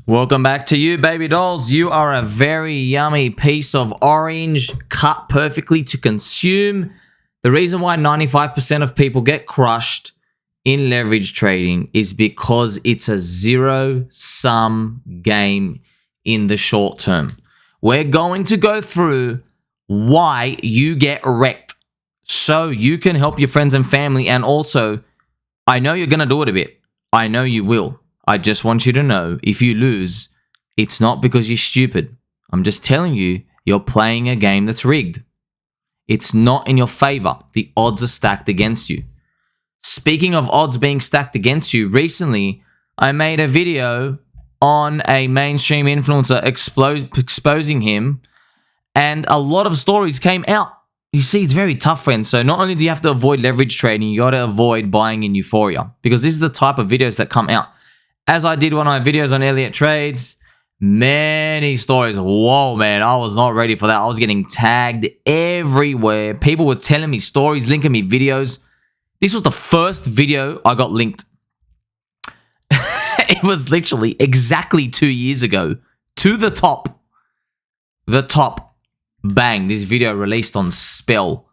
Welcome back to you, baby dolls. You are a very yummy piece of orange cut perfectly to consume. The reason why 95% of people get crushed in leverage trading is because it's a zero-sum game in the short term. We're going to go through why you get wrecked so you can help your friends and family. And also, I know you're going to do it a bit. I know you will. I just want you to know, if you lose, it's not because you're stupid. I'm just telling you, you're playing a game that's rigged. It's not in your favor. The odds are stacked against you. Speaking of odds being stacked against you, recently, I made a video on a mainstream influencer exposing him, and a lot of stories came out. You see, it's very tough, friends. So not only do you have to avoid leverage trading, you got to avoid buying in Euphoria, because this is the type of videos that come out. As I did one of my videos on Elliott Trades, many stories. Whoa, man, I was not ready for that. I was getting tagged everywhere. People were telling me stories, linking me videos. This was the first video I got linked. It was literally exactly 2 years ago. To the top. The top. Bang, this video released on Spell.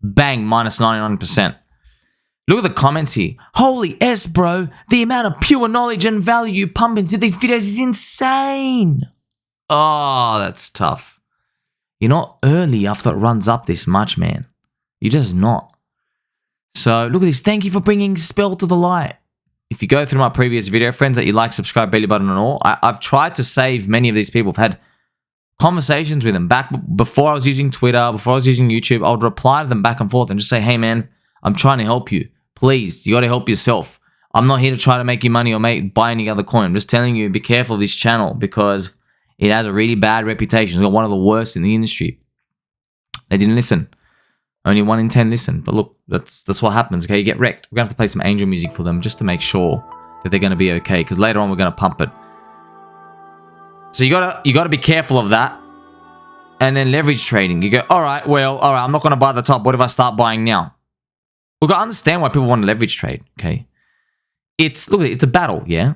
Bang, minus 99%. Look at the comments here. Holy S, bro. The amount of pure knowledge and value you pump into these videos is insane. Oh, that's tough. You're not early after it runs up this much, man. You're just not. So, look at this. Thank you for bringing Spell to the light. If you go through my previous video, friends, that you like, subscribe, belly button and all, I've tried to save many of these people. I've had conversations with them back before I was using Twitter, before I was using YouTube. I would reply to them back and forth and just say, hey, man, I'm trying to help you. Please, you got to help yourself. I'm not here to try to make you money or buy any other coin. I'm just telling you, be careful of this channel because it has a really bad reputation. It's got one of the worst in the industry. They didn't listen. Only 1 in 10 listen. But look, that's what happens, okay? You get wrecked. We're going to have to play some angel music for them just to make sure that they're going to be okay, because later on we're going to pump it. So you gotta be careful of that. And then leverage trading. You go, all right, I'm not going to buy the top. What if I start buying now? Look, I understand why people want to leverage trade, okay? It's a battle, yeah?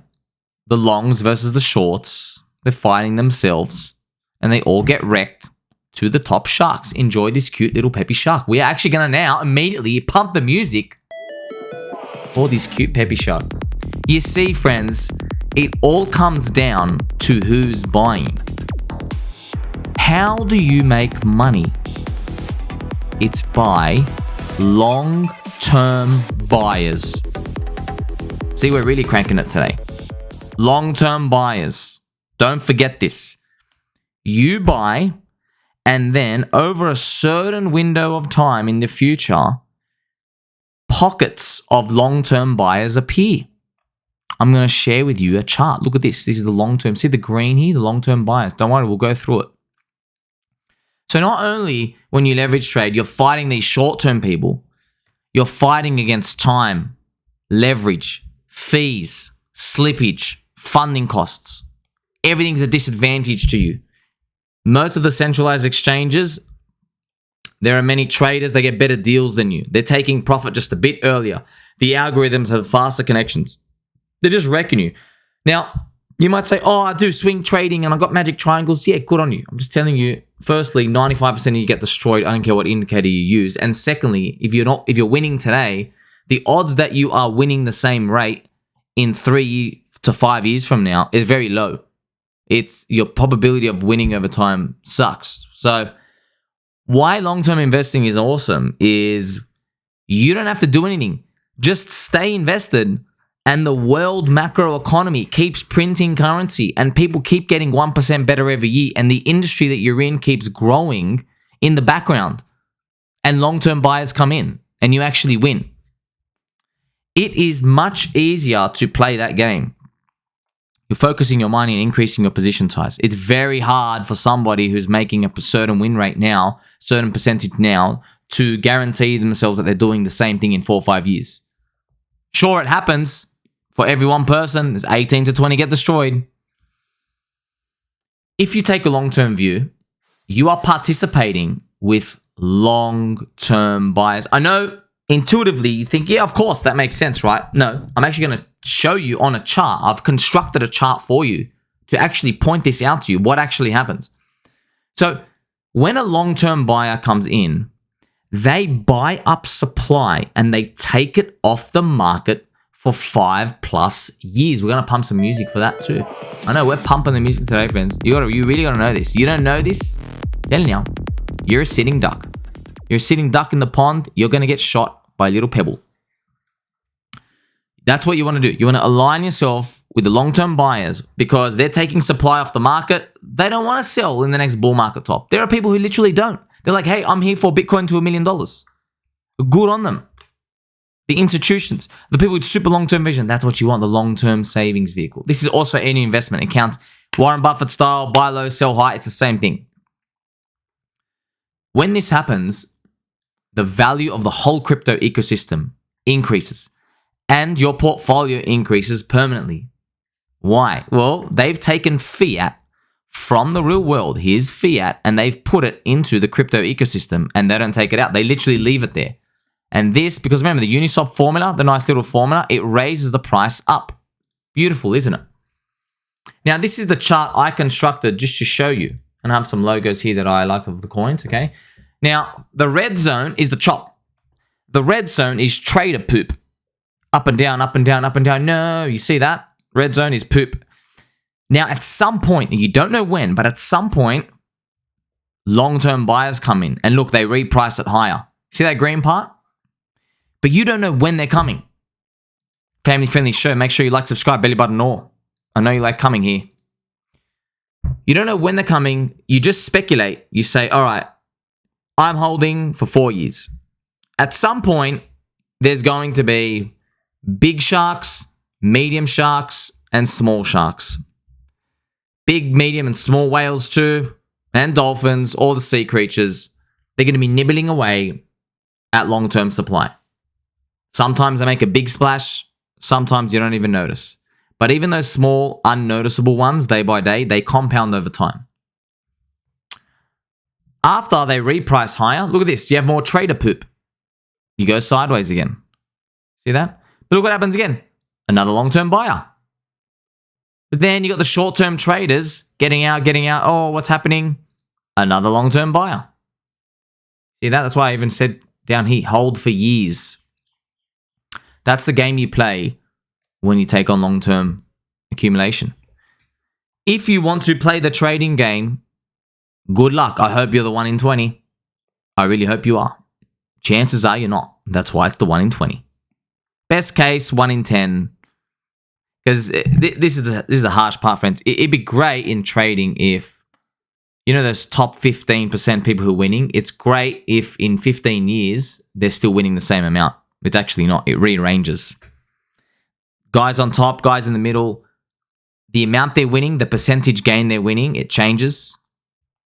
The longs versus the shorts. They're fighting themselves. And they all get wrecked to the top sharks. Enjoy this cute little peppy shark. We are actually going to now immediately pump the music for this cute peppy shark. You see, friends, it all comes down to who's buying. How do you make money? It's by long-term buyers. See, we're really cranking it today. Long-term buyers. Don't forget this. You buy, and then over a certain window of time in the future, pockets of long-term buyers appear. I'm going to share with you a chart. Look at this. This is the long-term. See the green here? The long-term buyers. Don't worry, we'll go through it. So not only when you leverage trade, you're fighting these short-term people, you're fighting against time, leverage, fees, slippage, funding costs. Everything's a disadvantage to you. Most of the centralized exchanges, there are many traders, they get better deals than you. They're taking profit just a bit earlier. The algorithms have faster connections. They're just wrecking you. Now, you might say, oh, I do swing trading and I got magic triangles. Yeah, good on you. I'm just telling you, firstly, 95% of you get destroyed. I don't care what indicator you use. And secondly, if you're winning today, the odds that you are winning the same rate in 3 to 5 years from now is very low. It's your probability of winning over time sucks. So why long-term investing is awesome is you don't have to do anything. Just stay invested. And the world macro economy keeps printing currency and people keep getting 1% better every year. And the industry that you're in keeps growing in the background. And long-term buyers come in and you actually win. It is much easier to play that game. You're focusing your money and increasing your position size. It's very hard for somebody who's making a certain win rate now, certain percentage now, to guarantee themselves that they're doing the same thing in 4 or 5 years. Sure, it happens. For every one person, there's 18 to 20 get destroyed. If you take a long-term view, you are participating with long-term buyers. I know intuitively you think, yeah, of course, that makes sense, right? No, I'm actually going to show you on a chart. I've constructed a chart for you to actually point this out to you, what actually happens. So when a long-term buyer comes in, they buy up supply and they take it off the market for 5+ years. We're going to pump some music for that too. I know we're pumping the music today, friends. You really got to know this. You don't know this? Tell you now. You're a sitting duck. You're a sitting duck in the pond. You're going to get shot by a little pebble. That's what you want to do. You want to align yourself with the long-term buyers because they're taking supply off the market. They don't want to sell in the next bull market top. There are people who literally don't. They're like, hey, I'm here for Bitcoin to $1 million. Good on them. The institutions, the people with super long-term vision, that's what you want, the long-term savings vehicle. This is also any investment. It counts Warren Buffett style, buy low, sell high. It's the same thing. When this happens, the value of the whole crypto ecosystem increases and your portfolio increases permanently. Why? Well, they've taken fiat from the real world. Here's fiat, and they've put it into the crypto ecosystem, and they don't take it out. They literally leave it there. And this, because remember, the Uniswap formula, the nice little formula, it raises the price up. Beautiful, isn't it? Now, this is the chart I constructed just to show you. And I have some logos here that I like of the coins, okay? Now, the red zone is the chop. The red zone is trader poop. Up and down, up and down, up and down. No, you see that? Red zone is poop. Now, at some point, you don't know when, but at some point, long-term buyers come in. And look, they reprice it higher. See that green part? But you don't know when they're coming. Family-friendly show. Make sure you like, subscribe, belly button, or. I know you like coming here. You don't know when they're coming. You just speculate. You say, all right, I'm holding for 4 years. At some point, there's going to be big sharks, medium sharks, and small sharks. Big, medium, and small whales too, and dolphins, all the sea creatures. They're going to be nibbling away at long-term supply. Sometimes they make a big splash. Sometimes you don't even notice. But even those small, unnoticeable ones, day by day, they compound over time. After they reprice higher, look at this. You have more trader poop. You go sideways again. See that? But look what happens again. Another long-term buyer. But then you got the short-term traders getting out. Oh, what's happening? Another long-term buyer. See that? That's why I even said down here, hold for years. That's the game you play when you take on long-term accumulation. If you want to play the trading game, good luck. I hope you're the 1 in 20. I really hope you are. Chances are you're not. That's why it's the 1 in 20. Best case, 1 in 10. Because this is the harsh part, friends. It'd be great in trading if, you know, those top 15% people who are winning. It's great if in 15 years, they're still winning the same amount. It's actually not. It rearranges. Guys on top, guys in the middle, the amount they're winning, the percentage gain they're winning, it changes.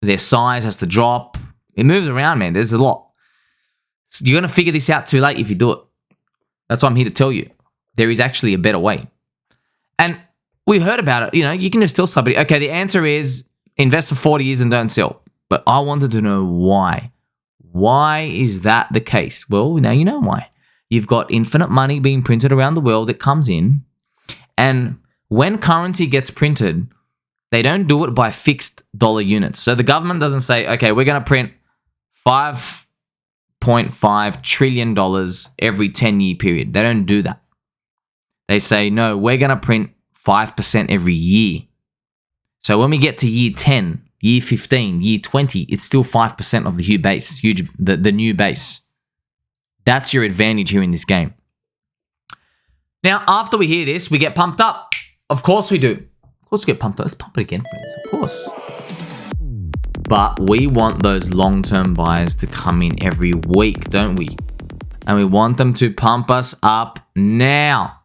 Their size has to drop. It moves around, man. There's a lot. So you're going to figure this out too late if you do it. That's why I'm here to tell you. There is actually a better way. And we heard about it. You know, you can just tell somebody, okay, the answer is invest for 40 years and don't sell. But I wanted to know why. Why is that the case? Well, now you know why. You've got infinite money being printed around the world that comes in. And when currency gets printed, they don't do it by fixed dollar units. So the government doesn't say, okay, we're going to print $5.5 trillion every 10-year period. They don't do that. They say, no, we're going to print 5% every year. So when we get to year 10, year 15, year 20, it's still 5% of the new base, the new base. That's your advantage here in this game. Now, after we hear this, we get pumped up. Of course we do. Of course we get pumped up. Let's pump it again, friends. Of course. But we want those long-term buyers to come in every week, don't we? And we want them to pump us up now.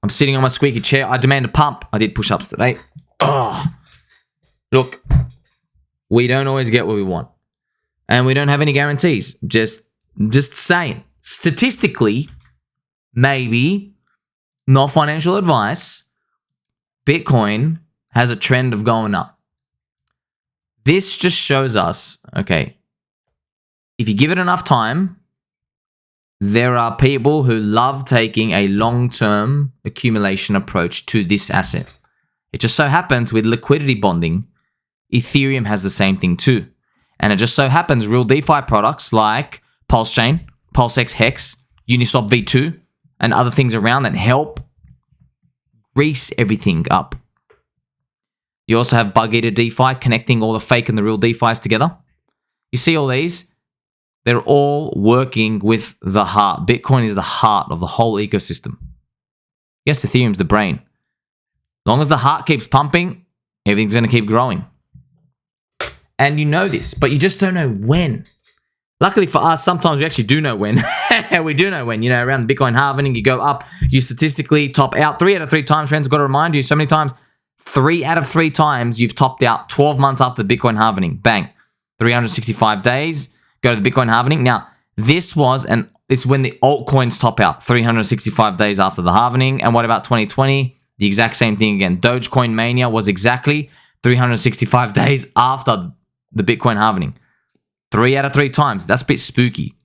I'm sitting on my squeaky chair. I demand a pump. I did push-ups today. Oh. Look, we don't always get what we want. And we don't have any guarantees. Just saying. Statistically, maybe, not financial advice, Bitcoin has a trend of going up. This just shows us, okay, if you give it enough time, there are people who love taking a long-term accumulation approach to this asset. It just so happens with liquidity bonding, Ethereum has the same thing too. And it just so happens real DeFi products like PulseChain, PulseX Hex, Uniswap V2, and other things around that help grease everything up. You also have Bug Eater DeFi connecting all the fake and the real DeFis together. You see all these? They're all working with the heart. Bitcoin is the heart of the whole ecosystem. Yes, Ethereum's the brain. As long as the heart keeps pumping, everything's going to keep growing. And you know this, but you just don't know when. Luckily for us, sometimes we actually do know when. We do know when. You know, around the Bitcoin halving, you go up, you statistically top out 3 out of 3 times. Friends, I've got to remind you so many times. 3 out of 3 times you've topped out 12 months after the Bitcoin halving. Bang. 365 days. Go to the Bitcoin halving. Now, it's when the altcoins top out. 365 days after the halving. And what about 2020? The exact same thing again. Dogecoin mania was exactly 365 days after the Bitcoin halving. 3 out of 3 times. That's a bit spooky.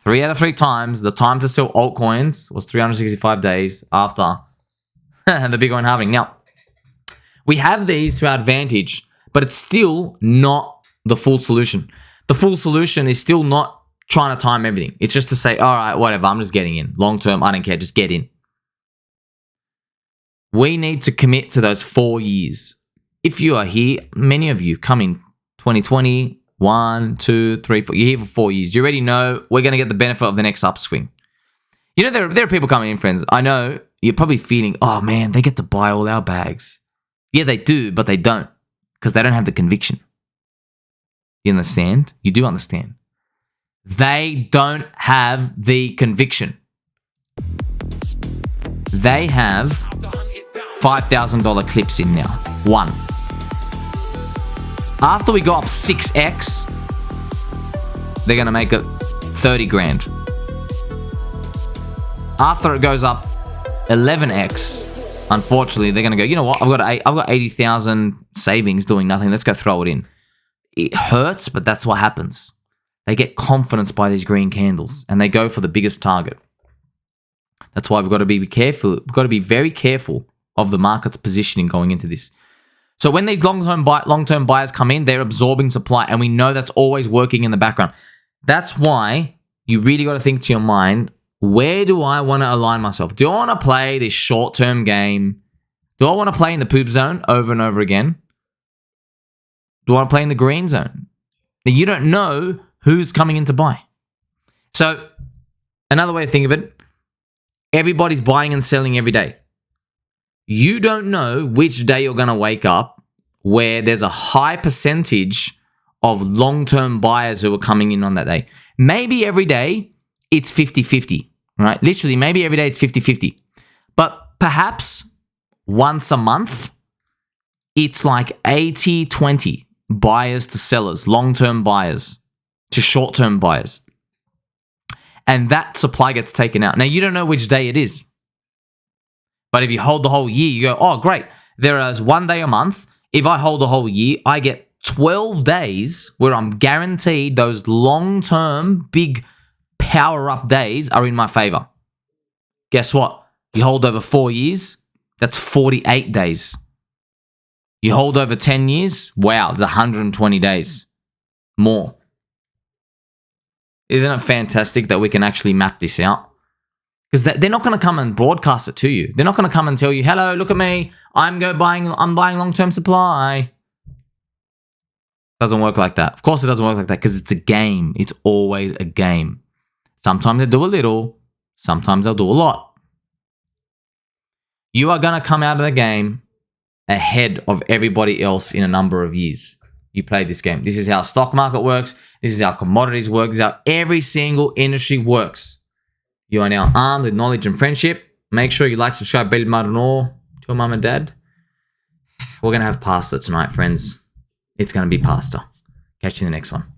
3 out of 3 times, the time to sell altcoins was 365 days after the Bitcoin halving. Now, we have these to our advantage, but it's still not the full solution. The full solution is still not trying to time everything. It's just to say, all right, whatever, I'm just getting in. Long term, I don't care, just get in. We need to commit to those 4 years. If you are here, many of you come in 2020, 1, 2, 3, 4. You're here for 4 years. You already know we're going to get the benefit of the next upswing. You know, there are people coming in, friends. I know you're probably feeling, oh man, they get to buy all our bags. Yeah, they do, but they don't because they don't have the conviction. You understand? You do understand. They don't have the conviction. They have $5,000 clips in now. 1. After we go up 6x, they're going to make it 30 grand. After it goes up 11x, unfortunately, they're going to go, you know what? I've got 80,000 savings doing nothing. Let's go throw it in. It hurts, but that's what happens. They get confidence by these green candles and they go for the biggest target. That's why we've got to be careful. We've got to be very careful of the market's positioning going into this. So when these long-term buyers come in, they're absorbing supply, and we know that's always working in the background. That's why you really got to think to your mind, where do I want to align myself? Do I want to play this short-term game? Do I want to play in the poop zone over and over again? Do I want to play in the green zone? Now, you don't know who's coming in to buy. So another way to think of it, everybody's buying and selling every day. You don't know which day you're going to wake up where there's a high percentage of long-term buyers who are coming in on that day. Maybe every day it's 50-50, right? Literally, maybe every day it's 50-50. But perhaps once a month, it's like 80-20 buyers to sellers, long-term buyers to short-term buyers. And that supply gets taken out. Now, you don't know which day it is. But if you hold the whole year, you go, oh, great. There is 1 day a month. If I hold the whole year, I get 12 days where I'm guaranteed those long-term, big power-up days are in my favor. Guess what? You hold over 4 years, that's 48 days. You hold over 10 years, wow, there's 120 days more. Isn't it fantastic that we can actually map this out? Because they're not going to come and broadcast it to you. They're not going to come and tell you, hello, look at me. I'm buying long-term supply. Doesn't work like that. Of course it doesn't work like that because it's a game. It's always a game. Sometimes they do a little. Sometimes they'll do a lot. You are going to come out of the game ahead of everybody else in a number of years. You play this game. This is how stock market works. This is how commodities work. This is how every single industry works. You are now armed with knowledge and friendship. Make sure you like, subscribe, bell button, or tell mum and dad. We're going to have pasta tonight, friends. It's going to be pasta. Catch you in the next one.